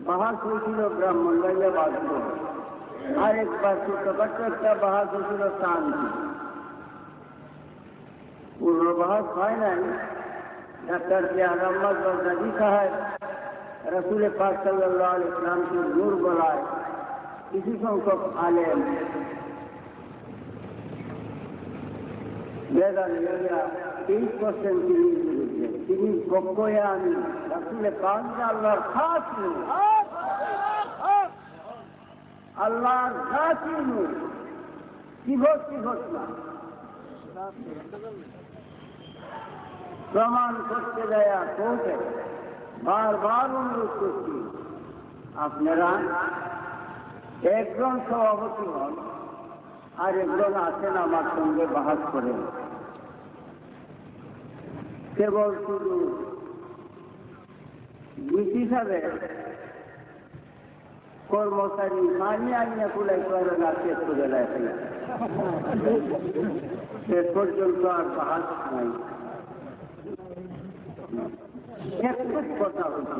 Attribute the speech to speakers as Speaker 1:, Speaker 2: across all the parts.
Speaker 1: বাহাস হয়েছিল ব্রাহ্মণবাড়িয়া বাঁধব, আরেকবার ছোট্টখাট্ট একটা বাহাস হয়েছিল শান্তি। পূর্ববাহাস হয় নাই। ডাক্তার জিয়া রহমত বাগদাদি সাহেব রসুল পাক সাল্লাল্লাহু আলাইহি ইসলামকে নূর বলায় কিছু সংখ্যক আলেম এই করছেন তিনির বিরুদ্ধে। তিনি পক্ষে আমি রসুল পাক আল্লাহর খাস নূর, আল্লাহর খাসই নূর, সিফত না। প্রমাণ করতে দেয়া কোর্টে বারবার অনুরোধ করছি, আপনারা একজন সভাপতি হন আর একজন আছেন আমার সঙ্গে বাহাস করেন। কেবল শুধু ব্রিটিশ হবে কর্মচারী মানি আনিয়া কুলাই করে না, শেষ করে রাখে শেষ পর্যন্ত আর বাহাস নাই। কথা হচ্ছে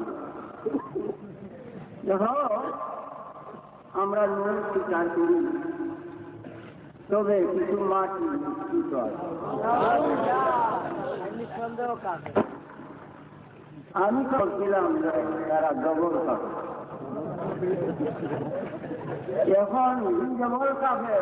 Speaker 1: দেখো, আমরা নূর স্বীকার করি, তবে কিছু মাটি মিশ্রিত আছে। আমি বলছিলাম তারা ডবল কাপে, এখন ডবল কাপে